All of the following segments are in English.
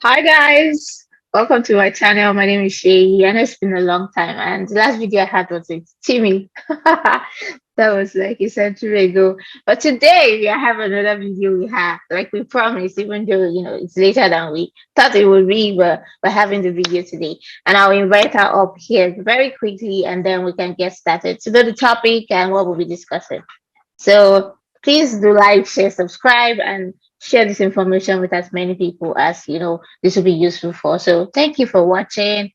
Hi guys, welcome to my channel. My name is Seyi, and it's been a long time. And the last video I had was with Teemi. That was like a century ago. But today we have another video we have, like we promised, even though it's later than we thought it would be. But we're having the video today, and I'll invite her up here very quickly, and then we can get started to know the topic and what we'll be discussing. So please do like, share, subscribe, and share this information with as many people as this will be useful for. So thank you for watching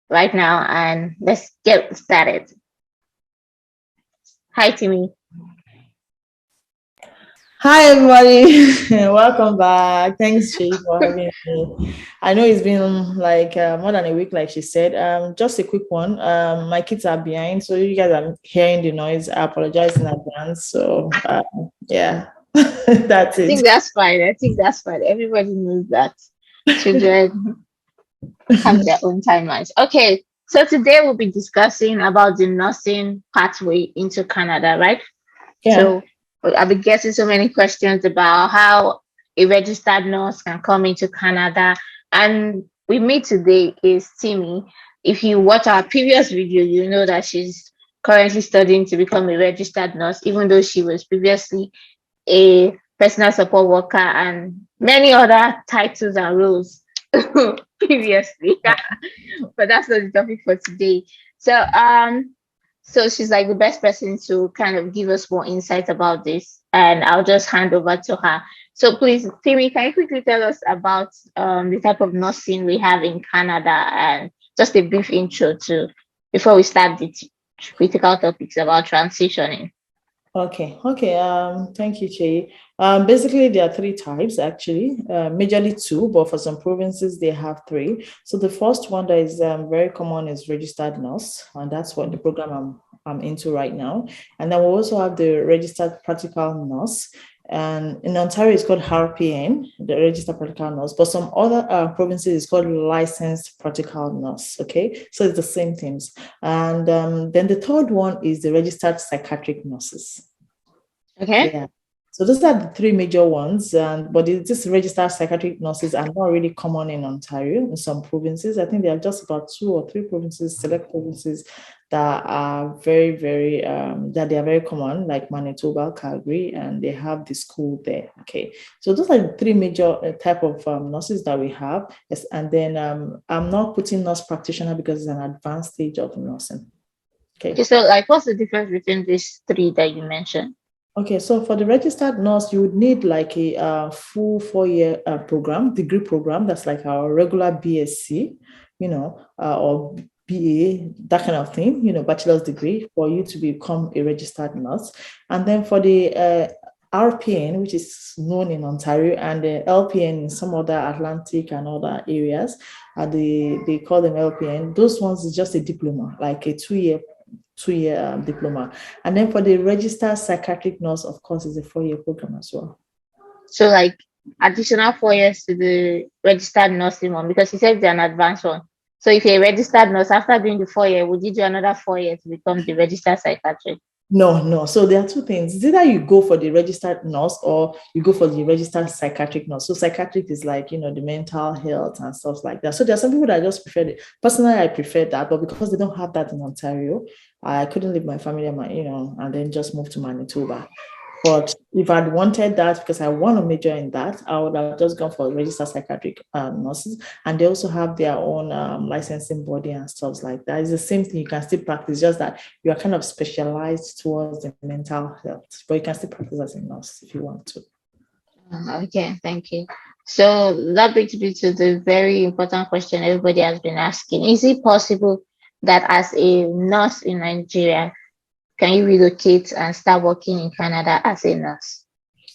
right now, and let's get started. Hi, Timmy. Hi everybody, welcome back. Thanks, Shay, for having me. I know it's been like more than a week, like she said. Just a quick one. My kids are behind, so you guys are hearing the noise. I apologize in advance. So yeah, that's I it. think that's fine. I think that's fine. Everybody knows that children have their own timelines. Okay, so today we'll be discussing about the nursing pathway into Canada, right? Yeah, So I've been getting so many questions about how a registered nurse can come into Canada. And with me today is Timmy. If you watch our previous video, you know that she's currently studying to become a registered nurse, even though she was previously a personal support worker and many other titles and roles previously. But that's not the topic for today. So she's like the best person to kind of give us more insight about this, and I'll just hand over to her. So please, Timmy, can you quickly tell us about the type of nursing we have in Canada and just a brief intro to before we start the critical topics about transitioning? okay. Thank you, Shay. Basically, there are three types actually, majorly two, but for some provinces they have three. So the first one that is very common is registered nurse, and that's what the program I'm into right now. And then we also have the registered practical nurse. And in Ontario, it's called RPN, the registered practical nurse. But some other provinces, it's called licensed practical nurse. Okay, so it's the same things. And then the third one is the registered psychiatric nurses. Okay. Yeah. So those are the three major ones. And but this registered psychiatric nurses are not really common in Ontario, in some provinces. I think there are just about two or three provinces, select provinces that are that they are very common, like Manitoba, Calgary, and they have the school there. Okay. So those are the three major type of nurses that we have. Yes, and then I'm not putting nurse practitioner because it's an advanced stage of nursing. Okay, Okay. so like what's the difference between these three that you mentioned? Okay, so for the registered nurse, you would need like a full 4 year program, degree program. That's like our regular BSc, or BA, that kind of thing, bachelor's degree for you to become a registered nurse. And then for the RPN, which is known in Ontario, and the LPN in some other Atlantic and other areas, they call them LPN. Those ones is just a diploma, like a 2 year diploma. And then for the registered psychiatric nurse, of course, is a 4 year program as well. So like additional 4 years to the registered nursing one because you said they're an advanced one. So if you're a registered nurse after doing the 4 year, would you do another 4 years to become the registered psychiatrist? No, no. So there are two things. It's either you go for the registered nurse or you go for the registered psychiatric nurse. So psychiatric is like, the mental health and stuff like that. So there are some people that just prefer it. Personally, I prefer that, but because they don't have that in Ontario, I couldn't leave my family and then just move to Manitoba. But if I'd wanted that, because I want to major in that, I would have just gone for registered psychiatric nurses. And they also have their own licensing body and stuff like that. It's the same thing. You can still practice, just that you are kind of specialized towards the mental health. But you can still practice as a nurse if you want to. Okay, thank you. So that brings me to the very important question everybody has been asking. Is it possible that as a nurse in Nigeria, can you relocate and start working in Canada as a nurse?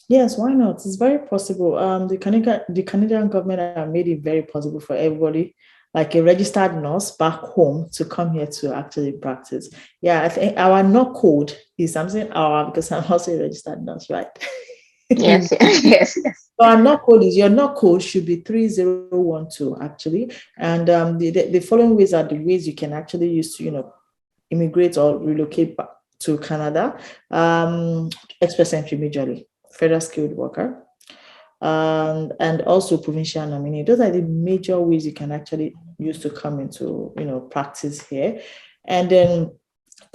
Yes, why not? It's very possible. The Canadian government have made it very possible for everybody, like a registered nurse back home, to come here to actually practice. Yeah, I think our not code is, I'm saying our because I'm also a registered nurse, right? Yes, yes, yes. So our not code is, your not code should be 3012 actually. And the following ways are the ways you can actually use to, immigrate or relocate back to Canada. Express entry majorly, federal skilled worker. and also provincial nominee. Those are the major ways you can actually use to come into, practice here. And then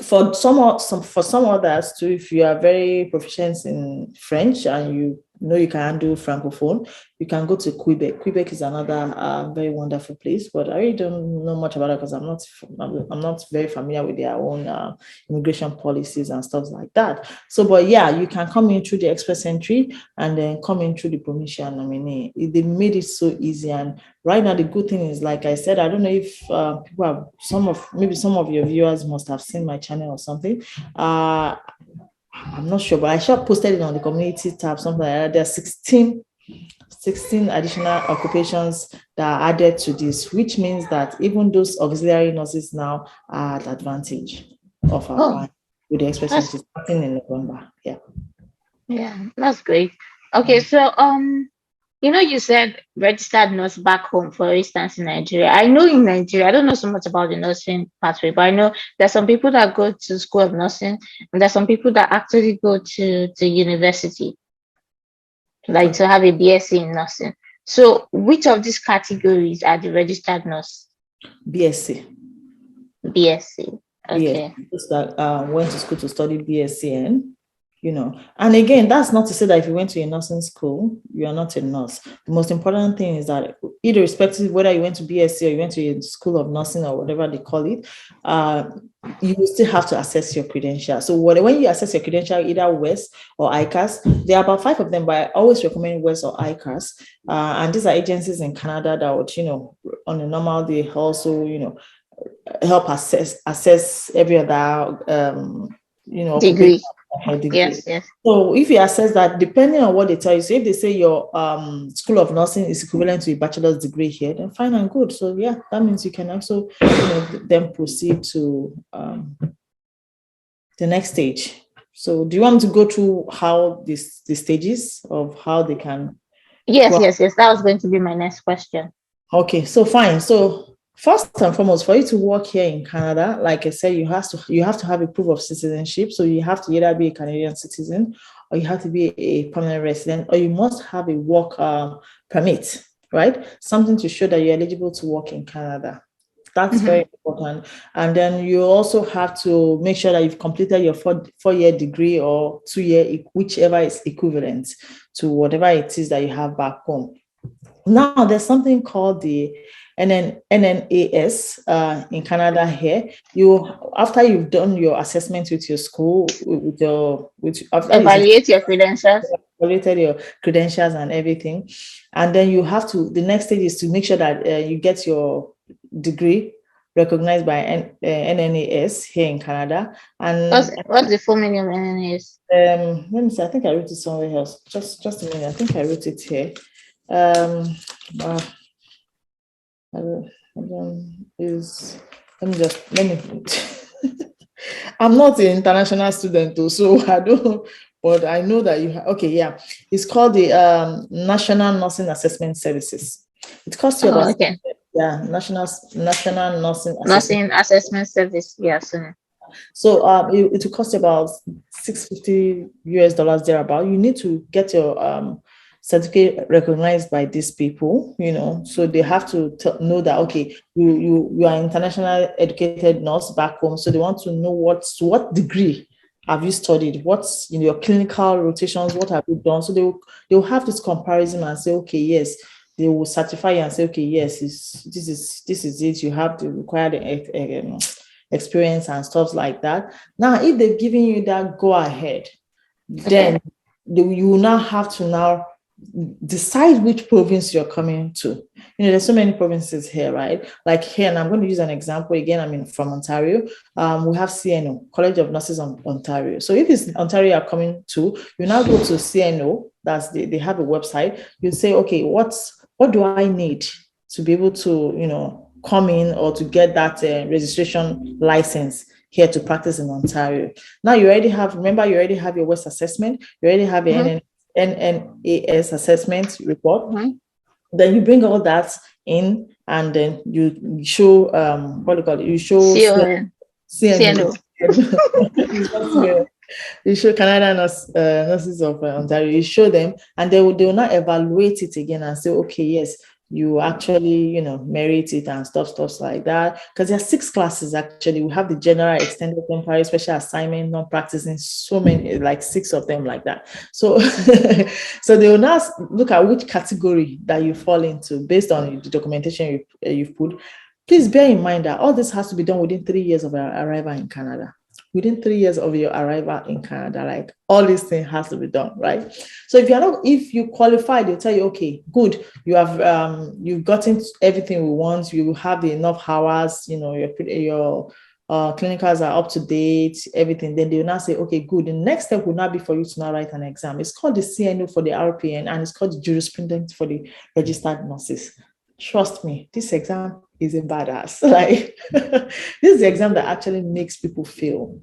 for some others too, if you are very proficient in French and you know you can do Francophone, you can go to Quebec. Quebec is another very wonderful place, but I really don't know much about it because I'm not very familiar with their own immigration policies and stuff like that. So, but yeah, you can come in through the express entry and then come in through the provincial nominee. They made it so easy, and right now the good thing is, like I said, I don't know if people have some of your viewers must have seen my channel or something. I'm not sure, but I should have posted it on the community tab, something like that. There are 16 additional occupations that are added to this, which means that even those auxiliary nurses now are at advantage of our with the express starting in November. Yeah, that's great. Okay, so you said registered nurse back home, for instance, in Nigeria. I know in Nigeria, I don't know so much about the nursing pathway, but I know there's some people that go to school of nursing, and there's some people that actually go to university, like to have a BSc in nursing. So, which of these categories are the registered nurse? BSc. BSc. Okay. Those that went to school to study BSc and again, that's not to say that if you went to a nursing school, you are not a nurse. The most important thing is that irrespective whether you went to BSc or you went to a school of nursing or whatever they call it, you will still have to assess your credentials. So when you assess your credential, either WES or ICAS, there are about 5 of them, but I always recommend WES or ICAS. And these are agencies in Canada that would, on a normal day also, help assess every other, degree. Degree. Yes. So if you assess that, depending on what they tell you, so if they say your school of nursing is equivalent to a bachelor's degree here, then fine and good. So yeah, that means you can also then proceed to the next stage. So do you want to go through how the stages of how they can? Yes. That was going to be my next question. Okay, so fine. So first and foremost, for you to work here in Canada, like I said, you have to have a proof of citizenship. So you have to either be a Canadian citizen, or you have to be a permanent resident, or you must have a work permit, right? Something to show that you're eligible to work in Canada. That's very important. And then you also have to make sure that you've completed your 4-year degree or 2-year, whichever is equivalent to whatever it is that you have back home. Now, there's something called the NNAS in Canada here. After you've done your assessment with your school, evaluate your credentials. Evaluated your credentials and everything. And then the next stage is to make sure that you get your degree recognized by NNAS here in Canada. And what's the full meaning of NNAS? Let me see, I think I wrote it somewhere else. Just a minute, I think I wrote it here. I'm not an international student though, so I don't, but I know that it's called the National Nursing Assessment Services. It costs you about National Nursing Assessment Service. Yes. So it will cost you about $650 thereabout. You need to get your certificate recognized by these people, so they have to know that, okay, you are internationally educated nurse back home. So they want to know what degree have you studied, what's in your clinical rotations, what have you done. So they'll have this comparison and say, okay, yes, they will certify you and say, okay, yes, this is it. You have the required experience and stuff like that. Now, if they've given you that go ahead, then you will now have to decide which province you're coming to. There's so many provinces here, right? Like here, and I'm going to use an example again. I'm from Ontario. We have CNO, College of Nurses of Ontario. So if it's Ontario you're coming to, you now go to CNO. They have a website. You say, okay, what do I need to be able to, come in or to get that registration license here to practice in Ontario? Now you already have your West assessment. You already have your NNAS assessment report. Then you bring all that in, and then you show what do you call it? You show CNO. You show Canada nurses of Ontario, you show them, and they will not evaluate it again and say, okay, yes, you actually, merit it and stuff like that. Because there are 6 classes actually. We have the general, extended, temporary, special assignment, non-practicing, so many, like 6 of them like that. So, so they will now look at which category that you fall into based on the documentation you've put. Please bear in mind that all this has to be done within 3 years of our arrival in Canada. Within 3 years of your arrival in Canada, like all these things has to be done, right? So if you qualify, they'll tell you, okay, good, you've gotten everything we want, you have the enough hours, your clinicals are up to date, everything. Then they will now say, okay, good. The next step will now be for you to now write an exam. It's called the CNO for the RPN, and it's called the jurisprudence for the registered nurses. Trust me, this exam is a badass. Like this is the exam that actually makes people feel,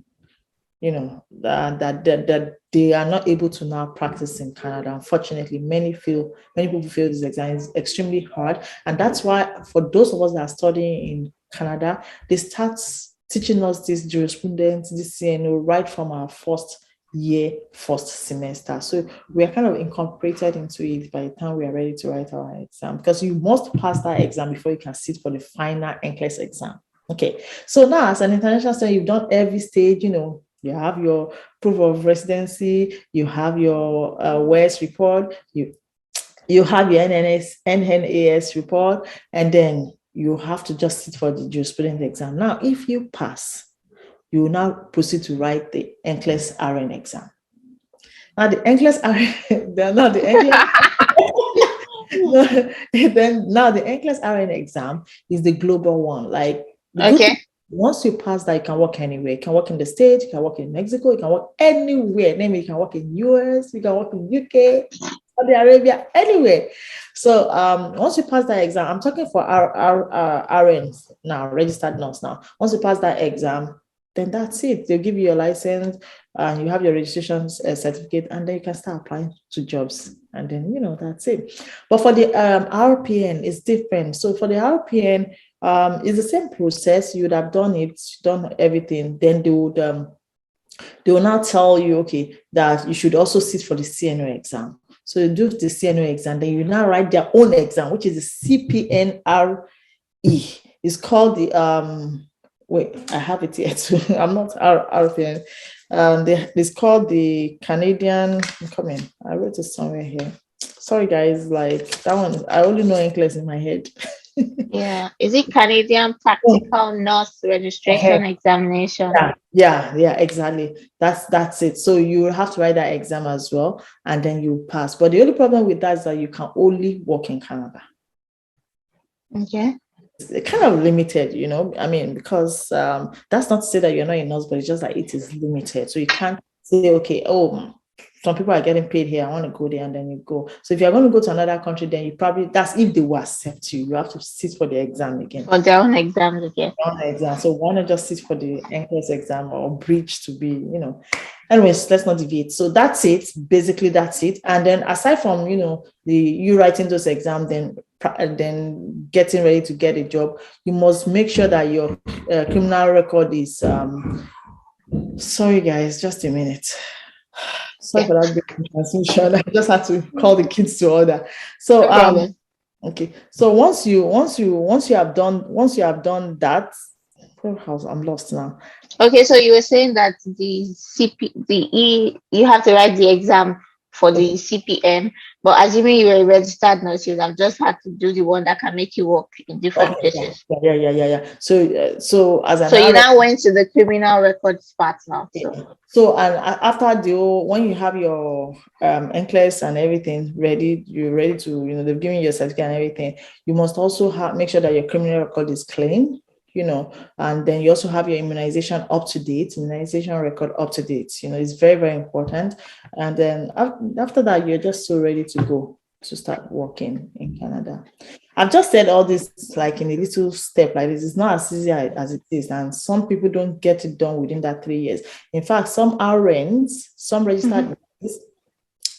that they are not able to now practice in Canada. Unfortunately, many people feel this exam is extremely hard. And that's why for those of us that are studying in Canada, they start teaching us this jurisprudence, this CNO right from our first semester. So we are kind of incorporated into it by the time we are ready to write our exam, because you must pass that exam before you can sit for the final NCLEX exam. Okay, so now as an international student, you've done every stage, you have your proof of residency, you have your WES report, you have your NNAS report, and then you have to just sit for the jurisprudence exam. Now, if you pass, you will now proceed to write the NCLEX RN exam. Now the NCLEX RN, now the NCLEX RN exam is the global one. Like once you pass that, you can work anywhere. You can work in the States, you can work in Mexico, you can work anywhere. Namely, you can work in US, you can work in UK, Saudi Arabia, anywhere. So once you pass that exam, I'm talking for our RNs now, registered nurse now. Once you pass that exam, then that's it. They'll give you your license and you have your registration certificate, and then you can start applying to jobs. And then, that's it. But for the RPN, it's different. So for the RPN, it's the same process. You would have done everything. Then they will now tell you, okay, that you should also sit for the CNO exam. So you do the CNO exam, then you now write their own exam, which is the CPNRE. It's called the wait, I have it here too. I'm not RPN. It's called the Canadian. I'm coming. I wrote it somewhere here. Sorry, guys. Like that one, I only know NCLEX in my head. Yeah. Is it Canadian Practical Nurse Registration Examination? Yeah, exactly. That's it. So you have to write that exam as well, and then you pass. But the only problem with that is that you can only work in Canada. Okay. It's kind of limited, because that's not to say that you're not a nurse, but it's just that it is limited. So you can't say, okay, some people are getting paid here, I want to go there, and then you go. So if you're going to go to another country, then that's if they will accept you. You have to sit for the exam again. For their own exams again. So why not just sit for the NCLEX exam or bridge to be, Anyways, let's not deviate. So that's it. Basically, that's it. And then aside from, you writing those exams, then getting ready to get a job, you must make sure that your criminal record is, sorry guys, just a minute. Sorry for that transmission. I just had to call the kids to order. So okay. So once you have done that, I'm lost now. Okay, so you were saying that you have to write the exam for the CPN, but assuming you were a registered nurse, you have just had to do the one that can make you work in different places. Yeah. So you now went to the criminal records part now. So and after when you have your NCLEX and everything ready, you're ready to, they've given you your certificate and everything. You must also make sure that your criminal record is clean. And then you also have your immunization record up to date. It's very, very important. And then after that, you're just so ready to go to start working in Canada. I've just said all this like in a little step like this. It's not as easy as it is. And some people don't get it done within that 3 years. In fact, some RNs, some registered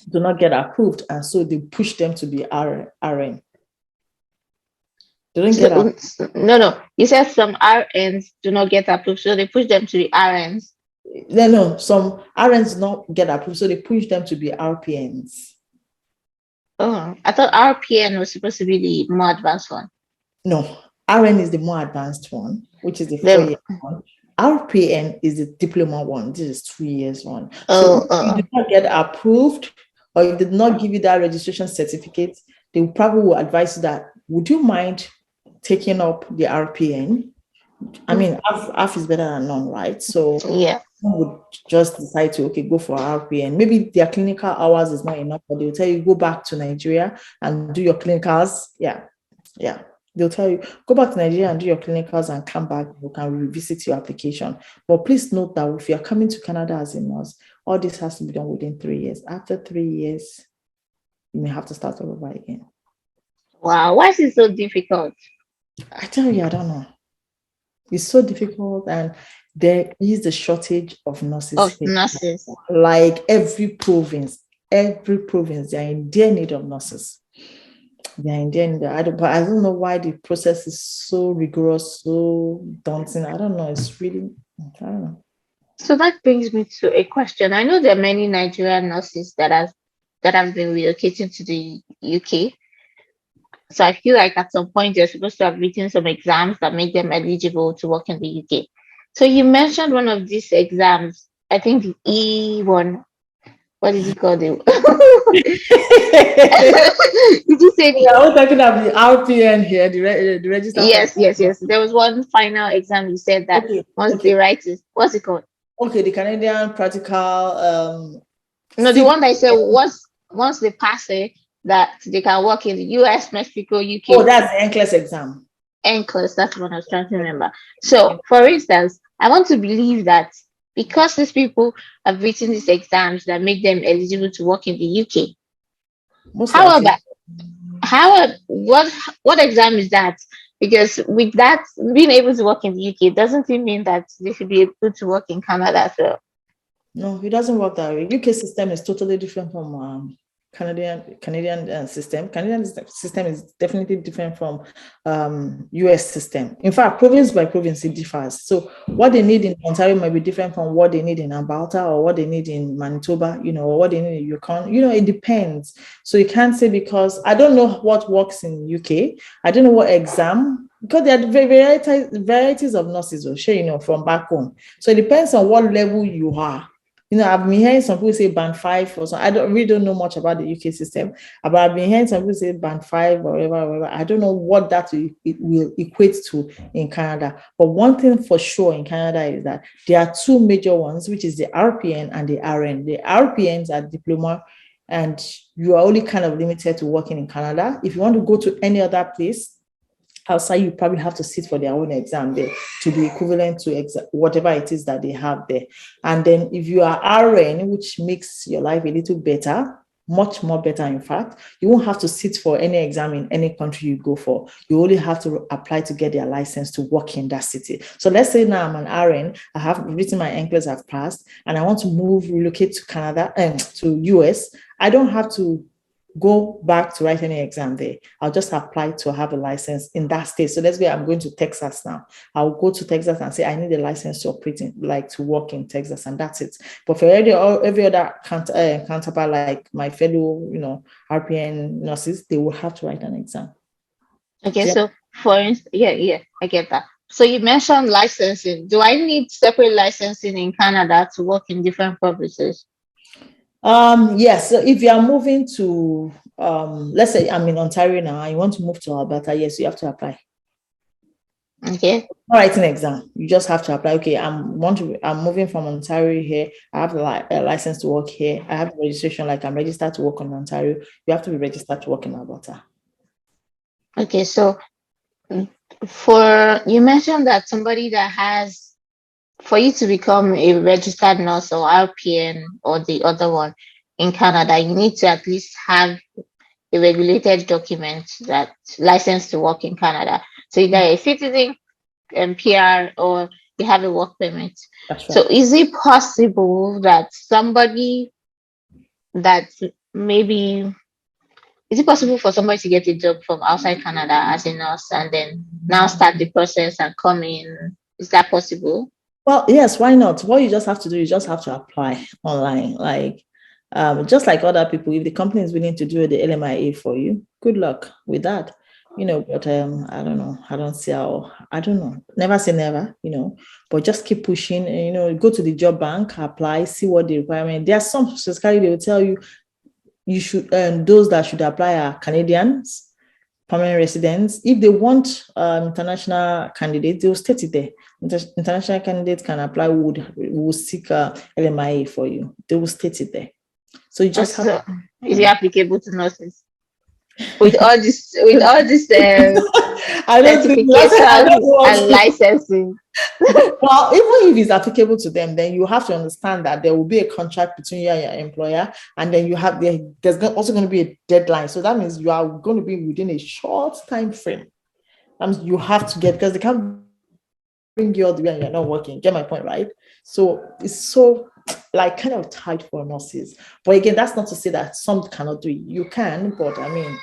do not get approved. And so they push them to be RN. No. You said some RNs do not get approved, so they push them to the RNs. No, some RNs do not get approved, so they push them to be RPNs. Oh, I thought RPN was supposed to be the more advanced one. No, RN is the more advanced one, which is the Then, 4 year one. RPN is the diploma one. This is 2 years one. So oh, if you did not get approved or you did not give you that registration certificate, they probably will advise you that, would you mind taking up the RPN? I mean, half is better than none, right? So yeah. some would just decide to, okay, go for RPN. Maybe their clinical hours is not enough, but they'll tell you, go back to Nigeria and do your clinicals. Yeah. They'll tell you, go back to Nigeria and do your clinicals and come back. You can revisit your application. But please note that if you're coming to Canada as a nurse, all this has to be done within 3 years. After 3 years, you may have to start all over again. Wow, why is it so difficult? I tell you, I don't know. It's so difficult, and there is a shortage of nurses Of here. nurses. Like every province, they are in their need of nurses. They're in their need. But I don't know why the process is so rigorous, so daunting. I don't know. It's really, I don't know. So that brings me to a question. I know there are many Nigerian nurses that have been relocating to the UK. So I feel like at some point they're supposed to have written some exams that make them eligible to work in the UK. So you mentioned one of these exams, I think the E1. What is it called? Did you say the? Yeah, we're talking about the RPN here, the register. Yes. There was one final exam you said that once they write it, what's it called? Okay, the Canadian practical. No, the one that I said once they pass it, that they can work in the US, Mexico, UK. Oh, that's the NCLEX exam. NCLEX, that's what I was trying to remember. So, for instance, I want to believe that because these people have written these exams that make them eligible to work in the UK. However, what exam is that? Because with that being able to work in the UK doesn't mean that they should be able to work in Canada. So no, it doesn't work that way. UK system is totally different from Canadian system. Canadian system is definitely different from US system. In fact, province by province it differs. So what they need in Ontario might be different from what they need in Alberta or what they need in Manitoba, or what they need in Yukon. It depends. So you can't say, because I don't know what works in UK. I don't know what exam, because there are varieties of nurses, from back home. So it depends on what level you are. I've been hearing some people say band 5 or something. I really don't know much about the UK system, but I've been hearing some people say band 5 or whatever. I don't know what that will equate to in Canada. But one thing for sure in Canada is that there are two major ones, which is the RPN and the RN. The RPNs are diploma, and you are only kind of limited to working in Canada. If you want to go to any other place outside, you probably have to sit for their own exam there to be equivalent to whatever it is that they have there. And then if you are RN, which makes your life a little better, much more better, in fact, you won't have to sit for any exam in any country you go for. You only have to apply to get their license to work in that city. So let's say now I'm an RN, I have written my NCLEX, I've passed, and I want to relocate to Canada and to US. I don't have to go back to write any exam there. I'll just apply to have a license in that state. So let's say I'm going to Texas now. I'll go to Texas and say, I need a license to operate to work in Texas, and that's it. But for every other counterpart, like my fellow, RPN nurses, they will have to write an exam. Okay, so for instance, yeah, I get that. So you mentioned licensing. Do I need separate licensing in Canada to work in different provinces? Yes. So if you are moving to, let's say I'm in Ontario now, and you want to move to Alberta, yes, you have to apply. Okay. Not writing an exam, you just have to apply. Okay, I'm moving from Ontario here. I have a license to work here. I have registration, like I'm registered to work in Ontario. You have to be registered to work in Alberta. Okay, so you mentioned that somebody that has, for you to become a registered nurse or RPN or the other one in Canada, you need to at least have a regulated document that license to work in Canada. So either a citizen, PR, or you have a work permit. That's right. So is it possible that somebody that maybe, is it possible for somebody to get a job from outside Canada as a nurse and then now start the process and come in? Is that possible? Well, yes, why not? What you just have to do, you just have to apply online. Like, just like other people, if the company is willing to do the LMIA for you, good luck with that. But I don't know. I don't see how, I don't know. Never say never, but just keep pushing. And, go to the job bank, apply, see what the requirement. There are some specifically they will tell you should, those that should apply are Canadians, permanent residents. If they want international candidates, they will state it there. International candidates can apply, would seek LMIA for you. They will state it there. So you just have. So, is it applicable to nurses? With all this I don't think I certifications don't want and to. licensing. Well, even if it's applicable to them, then you have to understand that there will be a contract between you and your employer, and then there's also going to be a deadline. So that means you are going to be within a short time frame. You have to get, because they can't bring you all the way and you're not working. Get my point, right? So it's so like kind of tight for nurses. But again, that's not to say that some cannot do it. You can, but I mean,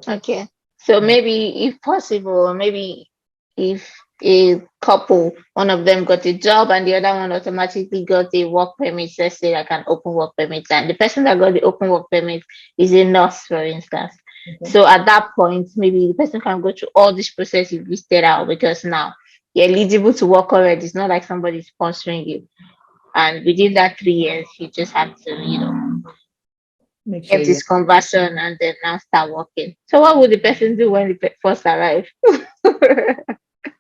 Okay. So maybe if possible, maybe if a couple, one of them got a job and the other one automatically got a work permit, let's say like an open work permit, and the person that got the open work permit is a nurse, for instance. So at that point, maybe the person can go through all this process you've listed out, because now you're eligible to work already. It's not like somebody's sponsoring you. And within that 3 years, you just have to, make sure get this conversion and then now start working. So what would the person do when the first arrive? there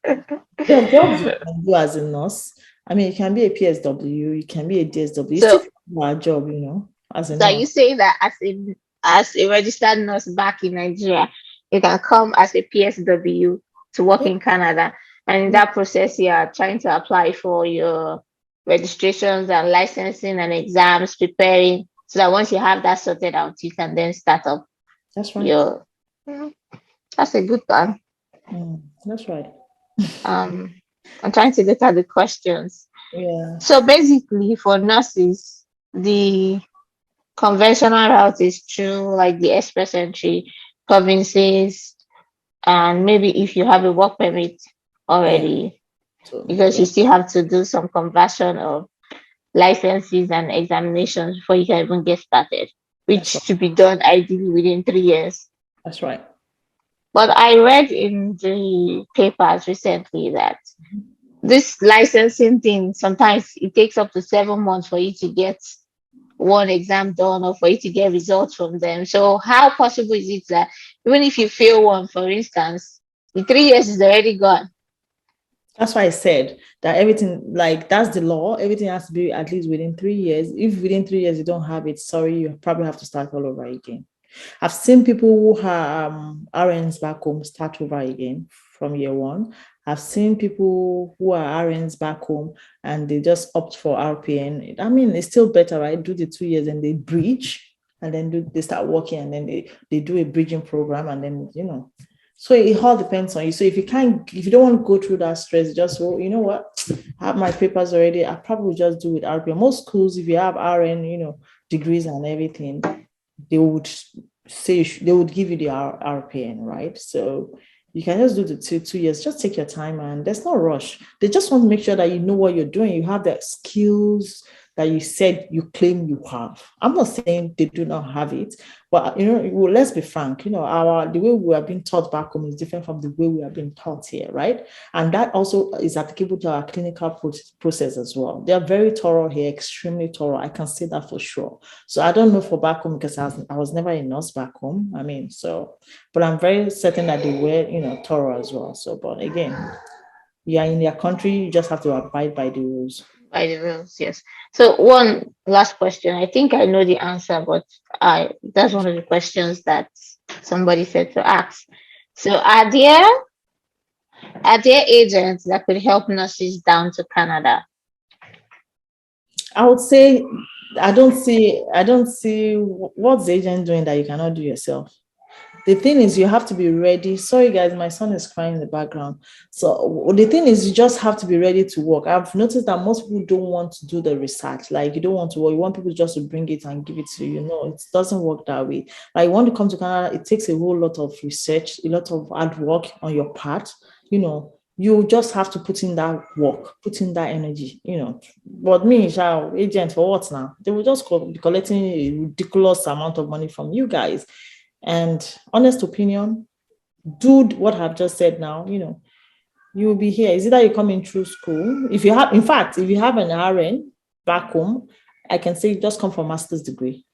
are jobs you can do as a nurse. I mean, you can be a PSW, you can be a DSW. You So, still do a job, as a so are you nurse. saying that as a registered nurse back in Nigeria, you can come as a PSW to work Yeah. in Canada, and in that process, you are trying to apply for your registrations and licensing and exams, preparing, so that once you have that sorted out, you can then start up That's right. your. Mm, That's a good one. That's right. Um, I'm trying to look at the questions. Yeah. So basically, for nurses, the conventional route is through like the express entry provinces, and maybe if you have a work permit Yeah. already, So because yeah, you still have to do some conversion of licenses and examinations before you can even get started, that's which right. should be done ideally within 3 years. That's right. But I read in the papers recently that this licensing thing, sometimes it takes up to 7 months for you to get one exam done or for you to get results from them. So how possible is it that even if you fail one, for instance, the 3 years is already gone? That's why I said that everything, like that's the law. Everything has to be at least within 3 years. If within 3 years you don't have it, sorry, you probably have to start all over again. I've seen people who have RNs back home start over again from year one. I've seen people who are RNs back home and they just opt for RPN. I mean, it's still better, right? Do the 2 years and they bridge, and then they start working, and then they do a bridging program, and then so it all depends on you. So if you don't want to go through that stress, just you know what, I have my papers already. I probably just do with RPN. Most schools, if you have RN, degrees and everything, they would say they would give you the RPN, right? So you can just do the 2 years. Just take your time, and there's no rush. They just want to make sure that you know what you're doing. You have the skills that you said you claim you have. I'm not saying they do not have it, but well, let's be frank. The way we are being taught back home is different from the way we are being taught here, right? And that also is applicable to our clinical process as well. They are very thorough here, extremely thorough. I can say that for sure. So I don't know for back home, because I was never a nurse back home. I mean, but I'm very certain that they were, thorough as well. So, but again, you are in their country, you just have to abide by the rules. By the rules, yes. So one last question. I think I know the answer, but that's one of the questions that somebody said to ask. So are there agents that could help nurses down to Canada? I would say I don't see what's the agent doing that you cannot do yourself. The thing is, you have to be ready. Sorry, guys, my son is crying in the background. So the thing is, you just have to be ready to work. I've noticed that most people don't want to do the research. Like, you don't want to work. You want people just to bring it and give it to you. No, it doesn't work that way. Like, you want to come to Canada, it takes a whole lot of research, a lot of hard work on your part. You you just have to put in that work, put in that energy, But me, agent for what now? They will just be collecting a ridiculous amount of money from you guys. And honest opinion, do what I've just said now, you will be here. Is it that you're coming through school? If you have, in fact, if you have an RN back home, I can say just come for master's degree.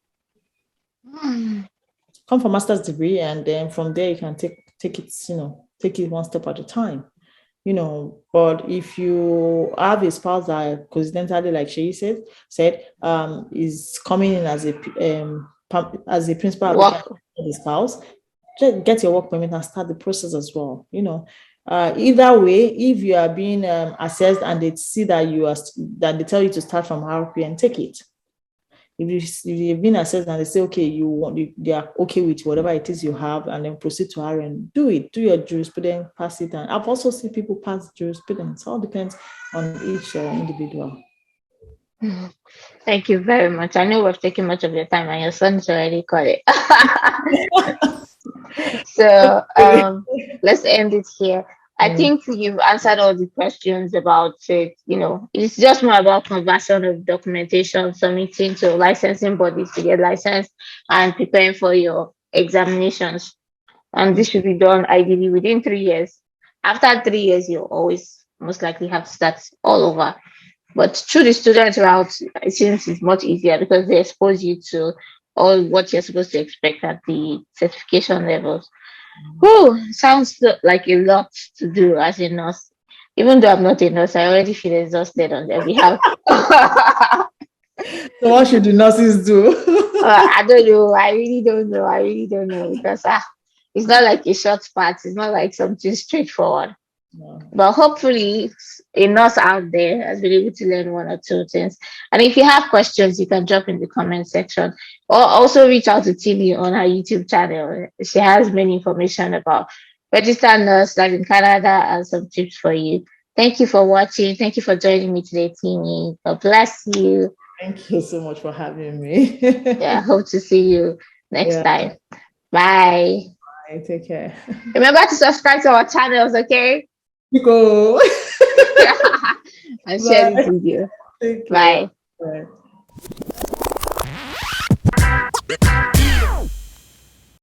Come for master's degree, and then from there you can take it, take it one step at a time. But if you have a spouse that coincidentally, like Seyi said, is coming in as a principal applicant for the spouse, just get your work permit and start the process as well. Either way, if you are being assessed and they see that that they tell you to start from RPN, take it. If you've been assessed and they say, okay, they are okay with whatever it is you have, and then proceed to RN, do it. Do your jurisprudence, pass it. And I've also seen people pass jurisprudence. It all depends on each individual. Thank you very much. I know we've taken much of your time, and your son's already got it. So let's end it here. I think you've answered all the questions about it. It's just more about conversion of documentation, submitting to licensing bodies to get licensed, and preparing for your examinations. And this should be done ideally within 3 years. After 3 years, you'll always most likely have to start all over. But through the student route, it seems it's much easier because they expose you to all what you're supposed to expect at the certification levels. Sounds like a lot to do as a nurse. Even though I'm not a nurse, I already feel exhausted on their behalf. So what should the nurses do? I don't know. I really don't know because it's not like a short part. It's not like something straightforward. No. But hopefully a nurse out there has been able to learn one or two things. And if you have questions, you can drop in the comment section, or also reach out to Teemi on her YouTube channel. She has many information about registered nurse like in Canada and some tips for you. Thank you for watching. Thank you for joining me today, Teemi. God bless you. Thank you so much for having me. Yeah, hope to see you next time. Bye. Bye. Take care. Remember to subscribe to our channels, okay? Go. And share this video. Bye. Bye.